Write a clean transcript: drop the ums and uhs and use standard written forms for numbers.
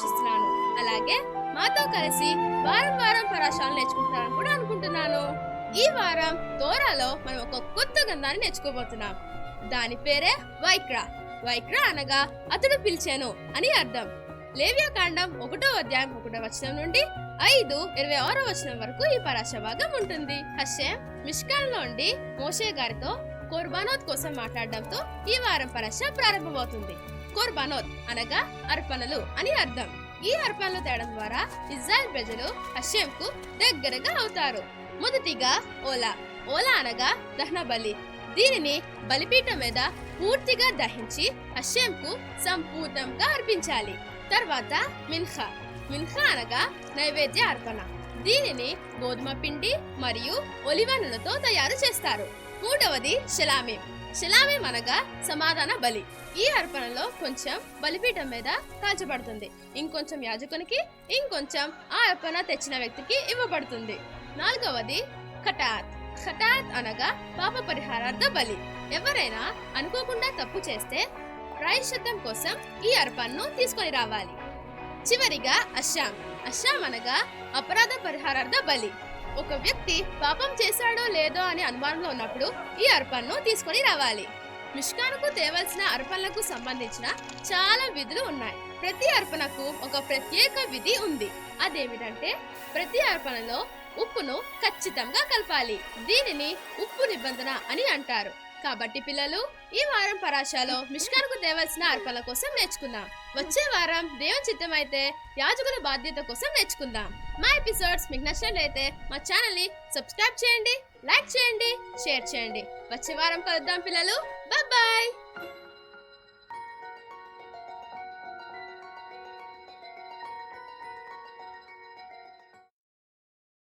ఆశిస్తున్నాను. అలాగే మాతో కలిసి వారం వారం పరాశాలను నేర్చుకుంటారని కూడా అనుకుంటున్నాను. ఈ వారం తోరాలో మనం ఒక కొత్త గ్రంథాన్ని నేర్చుకోబోతున్నాం. దాని పేరే వైక్రా. వైక్రా అనగా అతడు పిలిచాను అని అర్థం. లేవ్యాకాండం 1వ అధ్యాయం 1వ వచనం నుండి 5:26 వచనం వరకు ఈ పరాశ భాగం ఉంటుంది. హషేం మిష్కాల్ నుండి మోషే గారితో కోర్బానోత్ కోసం మాట్లాడడంతో ఈ వారం పరాశ ప్రారంభమవుతుంది. కోర్బానోత్ అనగా అర్పణలు అని అర్థం. ఈ అర్పణలు తేడం ద్వారా ఇజ్రాయెల్ ప్రజలు హషేంకు దగ్గరగా అవుతారు. మొదటిగా ఓలా. ఓలా అనగా దహన బలి. దీనిని బలిపీఠం మీద పూర్తిగా దహించి హషేంకు సంపూర్ణంగా అర్పించాలి. తర్వాత మిన్హా. మిన్హా అనగా నైవేద్య అర్పణ. దీనిని గోధుమ పిండి మరియు ఒలివ నూనెతో తయారు చేస్తారు. మూడవది షలామీం. షలామీం అనగా సమాధాన బలి. ఈ అర్పణలో కొంచెం బలిపీఠం మీద కాల్చబడుతుంది. ఇంకొంచెం యాజకునికి, ఇంకొంచెం ఆ అర్పణ తెచ్చిన వ్యక్తికి ఇవ్వబడుతుంది. నాలుగవది ఖటాత్. ఖటాత్ అనగా పాప పరిహారార్థ బలి. ఎవరైనా అనుకోకుండా తప్పు చేస్తే ప్రాయశ్చిత్తం కోసం ఈ అర్పణను తీసుకొని రావాలి. చివరిగా అషాం. అషాం అనగా అపరాధ పరిహారార్థ బలి. ఒక వ్యక్తి పాపం చేశాడో లేదో అని అనుమానంలో ఉన్నప్పుడు ఈ అర్పణను తీసుకొని రావాలి. మిష్కానుకు తేవలసిన అర్పణలకు సంబంధించిన చాలా విధులు ఉన్నాయి. ప్రతి అర్పణకు ఒక ప్రత్యేక విధి ఉంది. అదేమిటంటే ప్రతి అర్పణలో ఉప్పును ఖచ్చితంగా కలపాలి. దీనిని ఉప్పు నిబంధన అని అంటారు. కాబట్టి పిల్లలు, ఈ వారం పరాశాలో మిష్కానుకు తేవలసిన అర్పణల కోసం నేర్చుకుందాం. వచ్చే వారం దేవుని చిత్తం అయితే యాజకుల బాధ్యత కోసం నేర్చుకుందాం. మా ఎపిసోడ్స్ మీకు నచ్చినట్లయితే మా ఛానల్ ని సబ్స్క్రైబ్ చేయండి, లైక్ చేయండి, షేర్ చేయండి. వచ్చే వారం కలుద్దాం పిల్లలు. Bye bye.